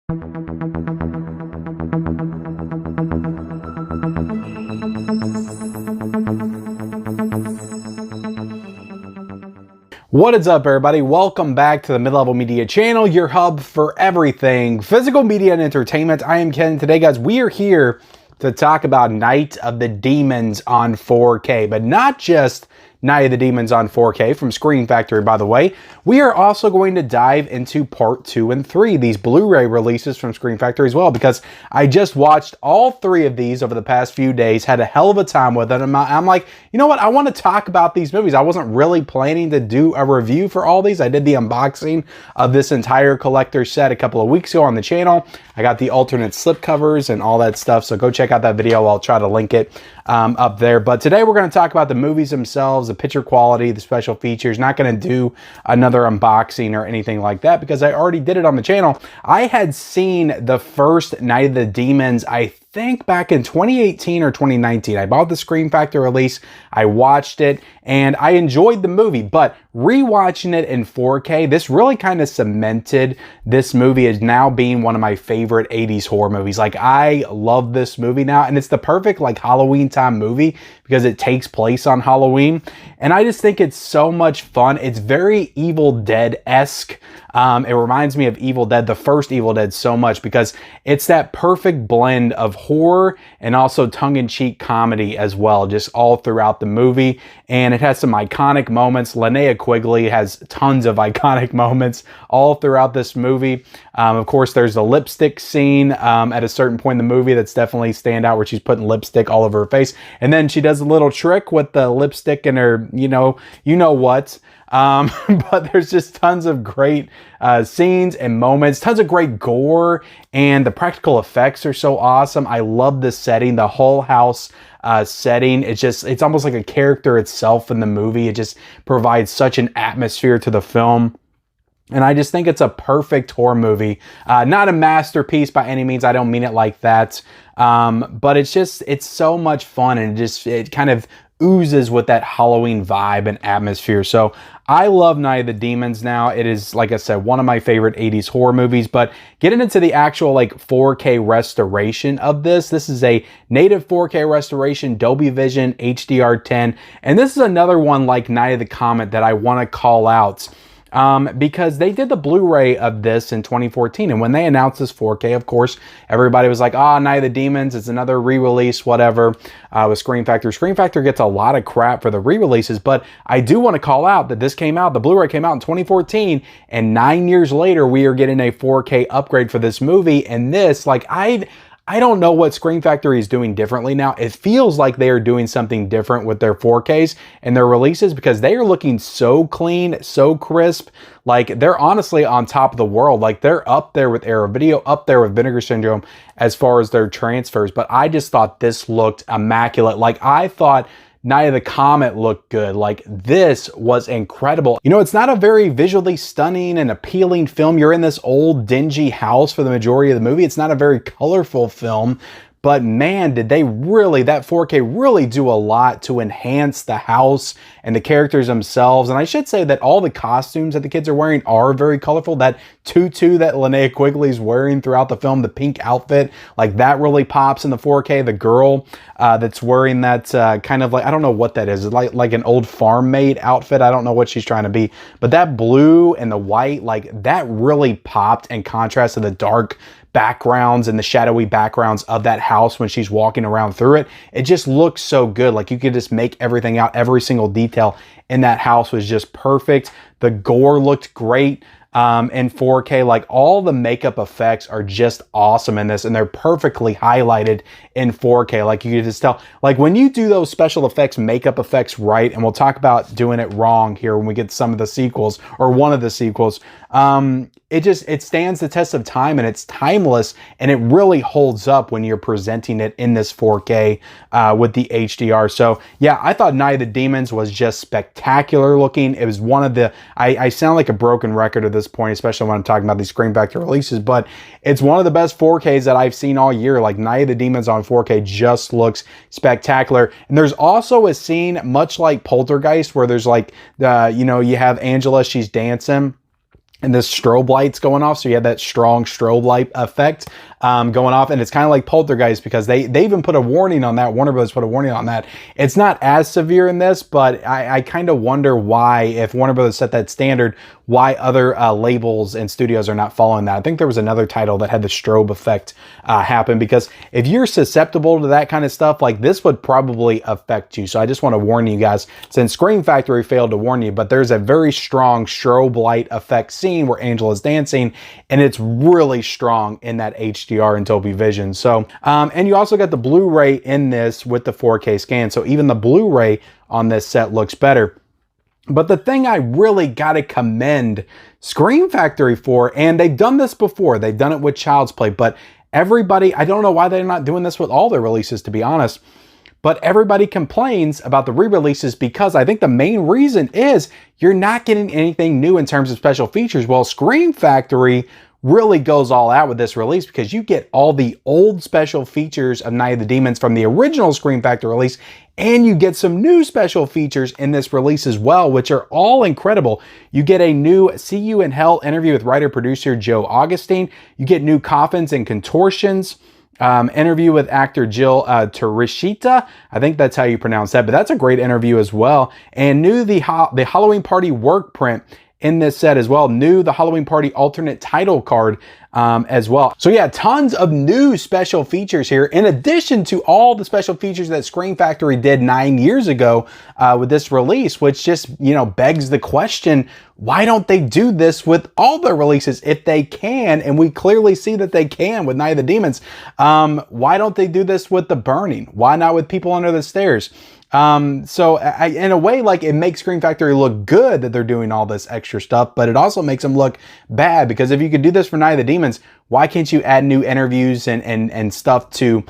What is up, everybody? Welcome back to the Mid-Level Media channel, your hub for everything physical media and entertainment. I am Ken. Today, guys, we are here to talk about Night of the Demons on 4K, but not just Night of the Demons on 4K from Screen Factory, by the way. We are also going to dive into part 2 and 3, these Blu-ray releases from Screen Factory as well, because I just watched all 3 of these over the past few days, had a hell of a time with it. I'm like, you know what? I want to talk about these movies. I wasn't really planning to do a review for all these. I did the unboxing of this entire collector set a couple of weeks ago on the channel. I got the alternate slipcovers and all that stuff, so go check out that video. I'll try to link it up there. But today we're going to talk about the movies themselves, the picture quality, the special features. Not going to do another unboxing or anything like that because I already did it on the channel. I had seen the first Night of the Demons, I think back in 2018 or 2019. I bought the Screen Factory release, I watched it, and I enjoyed the movie, but rewatching it in 4K, this really kind of cemented this movie as now being one of my favorite 80s horror movies. Like, I love this movie now, and it's the perfect like Halloween time movie because it takes place on Halloween, and I just think it's so much fun. It's very Evil Dead-esque. It reminds me of Evil Dead, the first Evil Dead, so much because it's that perfect blend of horror and also tongue-in-cheek comedy as well, just all throughout the movie. And it has some iconic moments. Linnea Quigley has tons of iconic moments all throughout this movie. Of course, there's the lipstick scene at a certain point in the movie that's definitely stand out, where she's putting lipstick all over her face. And then she does a little trick with the lipstick in her, you know what. But there's just tons of great scenes and moments, tons of great gore, and the practical effects are so awesome. I love the setting, the whole house setting. It's almost like a character itself in the movie. It just provides such an atmosphere to the film. And I just think it's a perfect horror movie. Not a masterpiece by any means. I don't mean it like that. But it's so much fun, and it kind of oozes with that Halloween vibe and atmosphere. So I love Night of the Demons now. It is, like I said, one of my favorite 80s horror movies. But getting into the actual like 4K restoration of this is a native 4K restoration, Dolby Vision, HDR10. And this is another one like Night of the Comet that I want to call out. Because they did the Blu-ray of this in 2014, and when they announced this 4K, of course, everybody was like, Night of the Demons, it's another re-release, whatever, with Screen Factory. Screen Factory gets a lot of crap for the re-releases, but I do want to call out that this came out, the Blu-ray came out in 2014, and 9 years later, we are getting a 4K upgrade for this movie, and this, like, I don't know what Screen Factory is doing differently now. It feels like they are doing something different with their 4Ks and their releases because they are looking so clean, so crisp. Like, they're honestly on top of the world. Like, they're up there with Arrow Video, up there with Vinegar Syndrome as far as their transfers. But I just thought this looked immaculate. Like, I thought Night of the Comet looked good. Like, this was incredible. You know, it's not a very visually stunning and appealing film. You're in this old dingy house for the majority of the movie. It's not a very colorful film, but man, did they really, that 4K really do a lot to enhance the house and the characters themselves. And I should say that all the costumes that the kids are wearing are very colorful. That tutu that Linnea Quigley's wearing throughout the film, the pink outfit, like that really pops in the 4K. The girl that's wearing that kind of like, I don't know what that is. It's like an old farm maid outfit. I don't know what she's trying to be, but that blue and the white, like that really popped in contrast to the dark backgrounds and the shadowy backgrounds of that house when she's walking around through it. It just looks so good. Like, you could just make everything out. Every single detail in that house was just perfect. The gore looked great in 4K. Like, all the makeup effects are just awesome in this, and they're perfectly highlighted in 4K. Like, you can just tell, like, when you do those special effects, makeup effects right, and we'll talk about doing it wrong here when we get some of the sequels, or one of the sequels, it stands the test of time, and it's timeless, and it really holds up when you're presenting it in this 4K with the HDR. So yeah, I thought Night of the Demons was just spectacular looking. It was one of the, I sound like a broken record at this point, especially when I'm talking about these Screen Factory releases, but it's one of the best 4Ks that I've seen all year. Like, Night of the Demons on 4K just looks spectacular. And there's also a scene, much like Poltergeist, where there's like, you know, you have Angela, she's dancing, and this strobe light's going off. So you have that strong strobe light effect going off, and it's kind of like Poltergeist, because they even put a warning on that. Warner Brothers put a warning on that. It's not as severe in this, but I kind of wonder why, if Warner Brothers set that standard, why other labels and studios are not following that. I think there was another title that had the strobe effect happen, because if you're susceptible to that kind of stuff, like, this would probably affect you. So I just want to warn you guys, since Scream Factory failed to warn you, but there's a very strong strobe light effect scene where Angela's dancing, and it's really strong in that HDR and Dolby Vision. So, and you also got the Blu-ray in this with the 4K scan. So even the Blu-ray on this set looks better. But the thing I really got to commend Scream Factory for, and they've done this before, they've done it with Child's Play, but everybody, I don't know why they're not doing this with all their releases, to be honest, but everybody complains about the re-releases, because I think the main reason is you're not getting anything new in terms of special features. Well, Scream Factory really goes all out with this release, because you get all the old special features of Night of the Demons from the original Scream Factory release, and you get some new special features in this release as well, which are all incredible. You get a new See You in Hell interview with writer-producer Joe Augustine. You get new Coffins and Contortions. Interview with actor Jill Tereshita. I think that's how you pronounce that, but that's a great interview as well. And new the Halloween Party work print in this set as well. New the Halloween Party alternate title card as well. So yeah, tons of new special features here, in addition to all the special features that Scream Factory did 9 years ago with this release, which just, you know, begs the question, why don't they do this with all their releases if they can? And we clearly see that they can with Night of the Demons. Why don't they do this with The Burning? Why not with People Under the Stairs? So in a way, like, it makes Scream Factory look good that they're doing all this extra stuff, but it also makes them look bad, because if you could do this for Night of the Demons, why can't you add new interviews and stuff to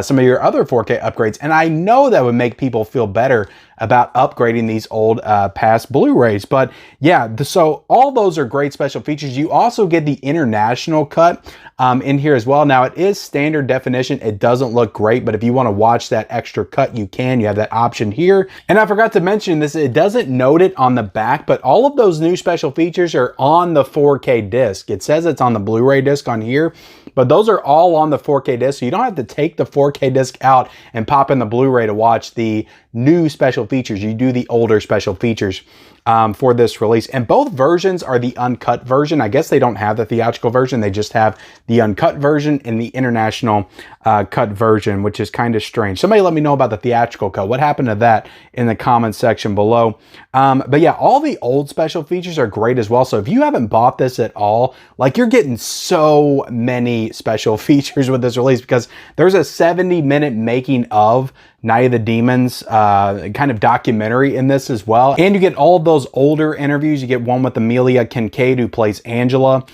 some of your other 4K upgrades? And I know that would make people feel better about upgrading these old past Blu-rays. But yeah, so all those are great special features. You also get the international cut in here as well. Now, it is standard definition. It doesn't look great, but if you want to watch that extra cut, you can. You have that option here. And I forgot to mention this, it doesn't note it on the back, but all of those new special features are on the 4K disc. It says it's on the Blu-ray disc on here, but those are all on the 4K disc, so you don't have to take the 4K disc out and pop in the Blu-ray to watch the new special features. You do the older special features for this release, and both versions are the uncut version. I guess they don't have the theatrical version, they just have the uncut version and the international cut version, which is kind of strange. Somebody let me know about the theatrical cut. What happened to that in the comments section below? But yeah, all the old special features are great as well. So if you haven't bought this at all, like, you're getting so many special features with this release, because there's a 70-minute making of Night of the Demons kind of documentary in this as well. And you get all of those older interviews. You get one with Amelia Kincaid, who plays Angela,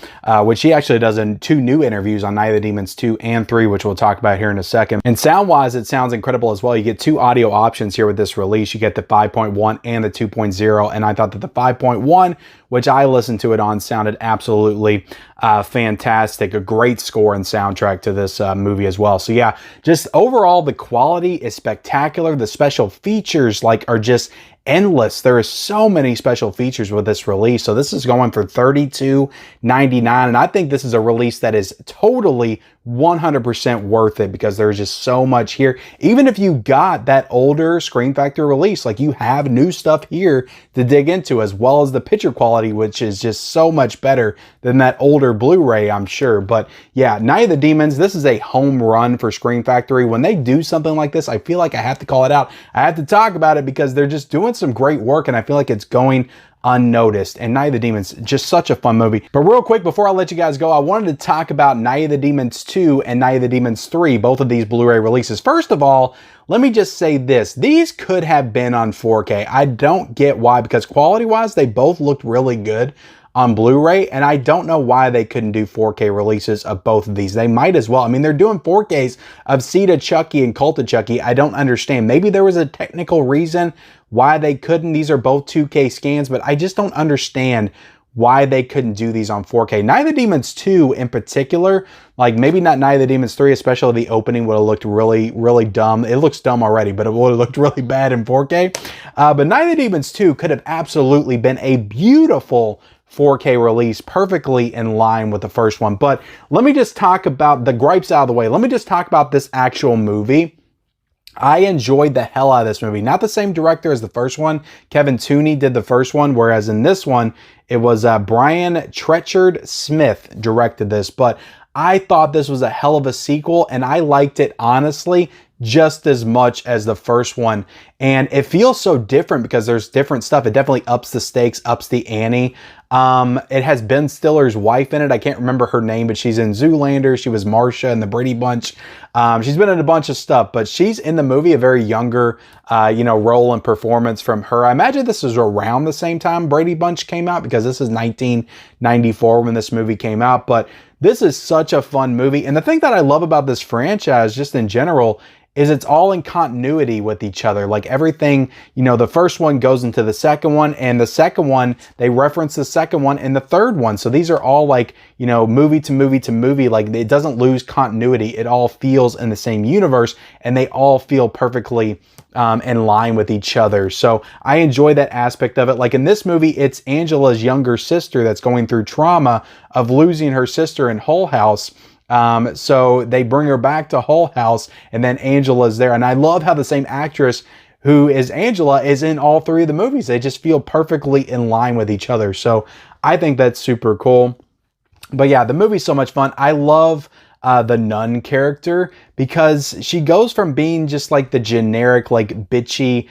which she actually does in 2 new interviews on Night of the Demons 2 and 3, which we'll talk about here in a second. And sound-wise, it sounds incredible as well. You get 2 audio options here with this release. You get the 5.1 and the 2.0, and I thought that the 5.1, which I listened to it on, sounded absolutely fantastic. A great score and soundtrack to this movie as well. So yeah, just overall, the quality is spectacular. The special features, like, are just endless. There are so many special features with this release. So this is going for $32.99, and I think this is a release that is totally 100% worth it, because there's just so much here. Even if you got that older Scream Factory release, like, you have new stuff here to dig into, as well as the picture quality, which is just so much better than that older Blu-ray, I'm sure. But yeah, Night of the Demons, this is a home run for Scream Factory. When they do something like this, I feel like I have to call it out. I have to talk about it, because they're just doing some great work, and I feel like it's going unnoticed. And Night of the Demons, just such a fun movie. But real quick, before I let you guys go, I wanted to talk about Night of the Demons 2 and Night of the Demons 3, both of these Blu-ray releases. First of all, let me just say this. These could have been on 4K. I don't get why, because quality-wise, they both looked really good on Blu-ray, and I don't know why they couldn't do 4K releases of both of these. They might as well. I mean, they're doing 4Ks of Seed of Chucky and Cult of Chucky. I don't understand. Maybe there was a technical reason why they couldn't. These are both 2K scans, but I just don't understand why they couldn't do these on 4K. Night of the Demons 2 in particular, like, maybe not Night of the Demons 3, especially the opening would have looked really, really dumb. It looks dumb already, but it would have looked really bad in 4K. But Night of the Demons 2 could have absolutely been a beautiful 4K release, perfectly in line with the first one. But let me just talk about the gripes out of the way. Let me just talk about this actual movie. I enjoyed the hell out of this movie. Not the same director as the first one. Kevin Tooney did the first one, whereas in this one, it was Brian Treachard Smith directed this. But I thought this was a hell of a sequel, and I liked it, honestly, just as much as the first one. And it feels so different because there's different stuff. It definitely ups the stakes, ups the ante. It has Ben Stiller's wife in it. I can't remember her name, but she's in Zoolander. She was Marsha in the Brady Bunch. She's been in a bunch of stuff, but she's in the movie, a very younger, role and performance from her. I imagine this is around the same time Brady Bunch came out, because this is 1994 when this movie came out. But this is such a fun movie. And the thing that I love about this franchise, just in general, is it's all in continuity with each other. Like everything, the first one goes into the second one, and the second one, they reference the second one in the third one. So these are all like, movie to movie to movie. Like it doesn't lose continuity. It all feels in the same universe, and they all feel perfectly in line with each other. So I enjoy that aspect of it. Like in this movie, it's Angela's younger sister that's going through trauma of losing her sister in Hull House. So they bring her back to Hull House, and then Angela's there. And I love how the same actress who is Angela is in all three of the movies. They just feel perfectly in line with each other. So I think that's super cool. But yeah, the movie's so much fun. I love the nun character, because she goes from being just like the generic, like bitchy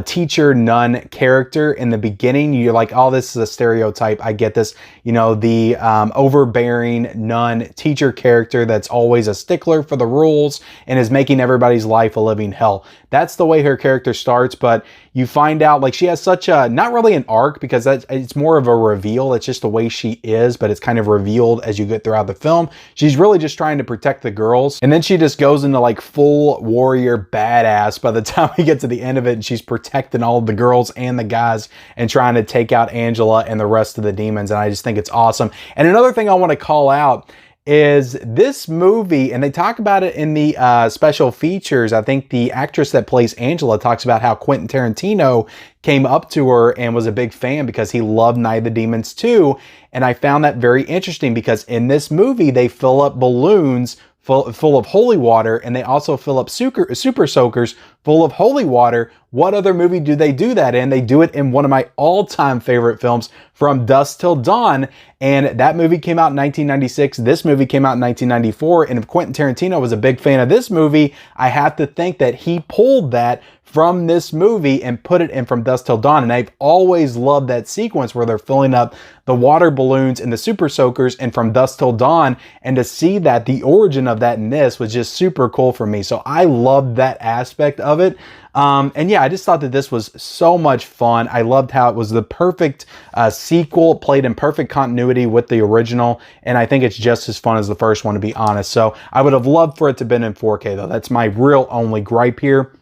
teacher nun character in the beginning. You're like, oh, this is a stereotype. I get this. The overbearing nun teacher character that's always a stickler for the rules and is making everybody's life a living hell. That's the way her character starts. But you find out like she has such a, not really an arc, because it's more of a reveal. It's just the way she is, but it's kind of revealed as you get throughout the film. She's really just trying to protect the girls. And then she just goes into like full warrior badass by the time we get to the end of it, and she's protecting all of the girls and the guys and trying to take out Angela and the rest of the demons. And I just think it's awesome. And another thing I want to call out is this movie, and they talk about it in the special features. I think the actress that plays Angela talks about how Quentin Tarantino came up to her and was a big fan because he loved Night of the Demons 2. And I found that very interesting, because in this movie, they fill up balloons full of holy water, and they also fill up super soakers full of holy water. What other movie do they do that in? They do it in one of my all-time favorite films, From Dusk Till Dawn. And that movie came out in 1996. This movie came out in 1994. And if Quentin Tarantino was a big fan of this movie, I have to think that he pulled that from this movie and put it in From Dusk Till Dawn. And I've always loved that sequence where they're filling up the water balloons and the super soakers in From Dusk Till Dawn. And to see that, the origin of that in this was just super cool for me. So I loved that aspect of it. And yeah, I just thought that this was so much fun. I loved how it was the perfect sequel, played in perfect continuity with the original. And I think it's just as fun as the first one, to be honest. So I would have loved for it to have been in 4K though. That's my real only gripe here.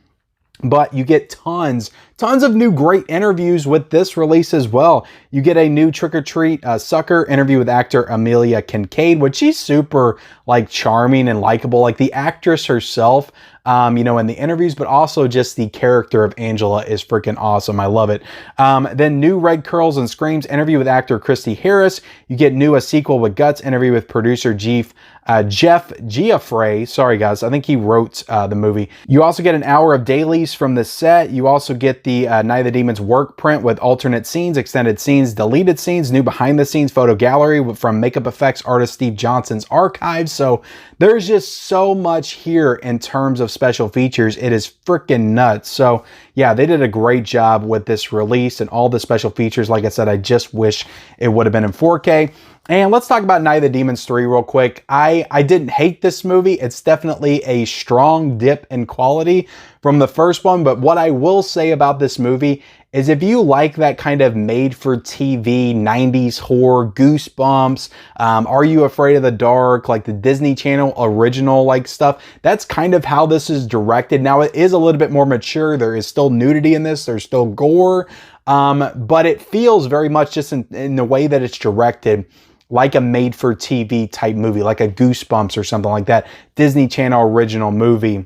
But you get tons of new great interviews with this release as well. You get a new Trick or Treat Sucker interview with actor Amelia Kincaid, which she's super like charming and likable, like the actress herself, in the interviews, but also just the character of Angela is freaking awesome. I love it. Then new Red Curls and Screams interview with actor Christy Harris. You get new A Sequel with Guts interview with producer Jeff Giaffre. Sorry guys, I think he wrote the movie. You also get an hour of dailies from the set. You also get the Night of the Demons work print with alternate scenes, extended scenes, deleted scenes, new behind the scenes photo gallery from makeup effects artist Steve Johnson's archives. So there's just so much here in terms of special features. It is freaking nuts. So yeah, they did a great job with this release and all the special features. Like I said, I just wish it would have been in 4K. And let's talk about Night of the Demons 3 real quick. I didn't hate this movie. It's definitely a strong dip in quality from the first one. But what I will say about this movie is if you like that kind of made-for-TV 90s horror, Goosebumps, Are You Afraid of the Dark, like the Disney Channel original like stuff, that's kind of how this is directed. Now, it is a little bit more mature. There is still nudity in this. There's still gore. But it feels very much just in the way that it's directed like a made-for-TV type movie, like a Goosebumps or something like that. Disney Channel original movie.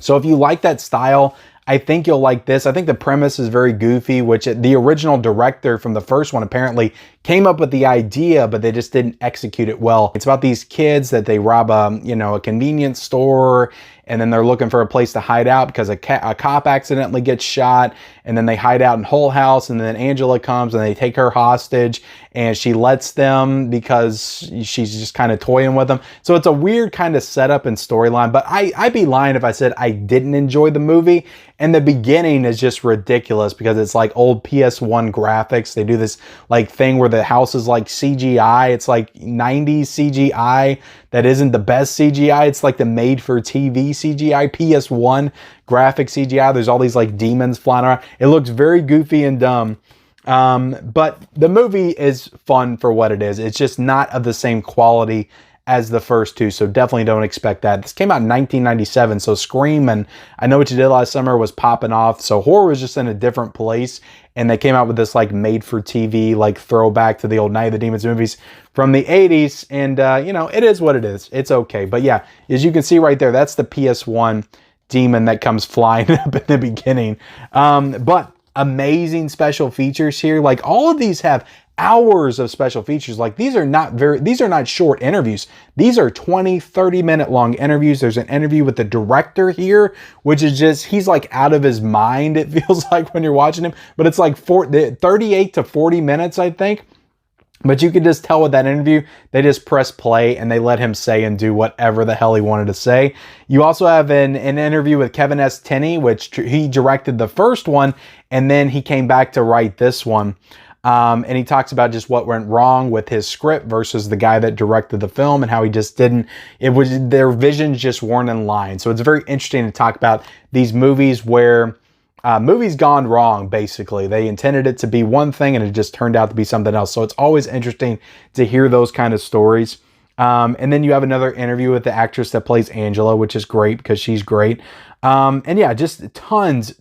So if you like that style, I think you'll like this. I think the premise is very goofy, which the original director from the first one apparently came up with the idea, but they just didn't execute it well. It's about these kids that they rob a convenience store, and then they're looking for a place to hide out because a cop accidentally gets shot, and then they hide out in Hull House, and then Angela comes and they take her hostage, and she lets them because she's just kind of toying with them. So it's a weird kind of setup and storyline, but I'd be lying if I said I didn't enjoy the movie. And the beginning is just ridiculous because it's like old PS1 graphics. They do this like thing where the house is like CGI. It's like 90s CGI that isn't the best CGI. It's like the made for TV CGI, PS1 graphic CGI. There's all these like demons flying around. It looks very goofy and dumb. But the movie is fun for what it is. It's just not of the same quality as the first two, so definitely don't expect that. This came out in 1997, so Scream and I Know What You Did Last Summer was popping off, so horror was just in a different place, and they came out with this like made-for-TV like throwback to the old Night of the Demons movies from the 80s, and it is what it is. It's okay, but yeah, as you can see right there, that's the PS1 demon that comes flying up in the beginning. But amazing special features here. Like all of these have hours of special features. Like these are not short interviews. These are 20-30 minute long interviews. There's an interview with the director here, which is just, he's like out of his mind, it feels like when you're watching him, but it's like 38 to 40 minutes, I think. But you can just tell with that interview, they just press play and they let him say and do whatever the hell he wanted to say. You also have an interview with Kevin S. Tenney, which he directed the first one, and then he came back to write this one. And he talks about just what went wrong with his script versus the guy that directed the film and how he just their visions just weren't in line. So it's very interesting to talk about these movies where movies gone wrong, basically. They intended it to be one thing and it just turned out to be something else. So it's always interesting to hear those kind of stories. And then you have another interview with the actress that plays Angela, which is great because she's great. And yeah, just tons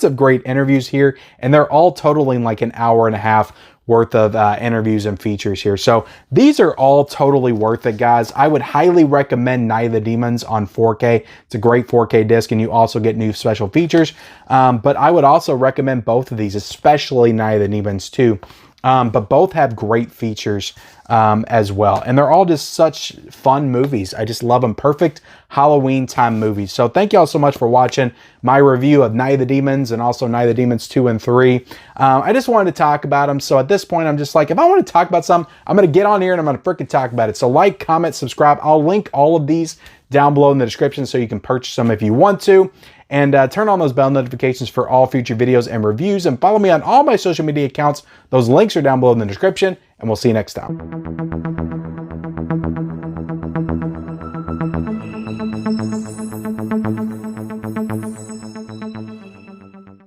of great interviews here. And they're all totaling like an hour and a half worth of interviews and features here. So these are all totally worth it, guys. I would highly recommend Night of the Demons on 4K. It's a great 4K disc, and you also get new special features. But I would also recommend both of these, especially Night of the Demons 2. But both have great features as well. And they're all just such fun movies. I just love them. Perfect Halloween time movies. So thank you all so much for watching my review of Night of the Demons and also Night of the Demons 2 and 3. I just wanted to talk about them. So at this point, I'm just like, if I want to talk about something, I'm going to get on here and I'm going to freaking talk about it. So like, comment, subscribe. I'll link all of these down below in the description so you can purchase them if you want to. And turn on those bell notifications for all future videos and reviews. And follow me on all my social media accounts. Those links are down below in the description. And we'll see you next time.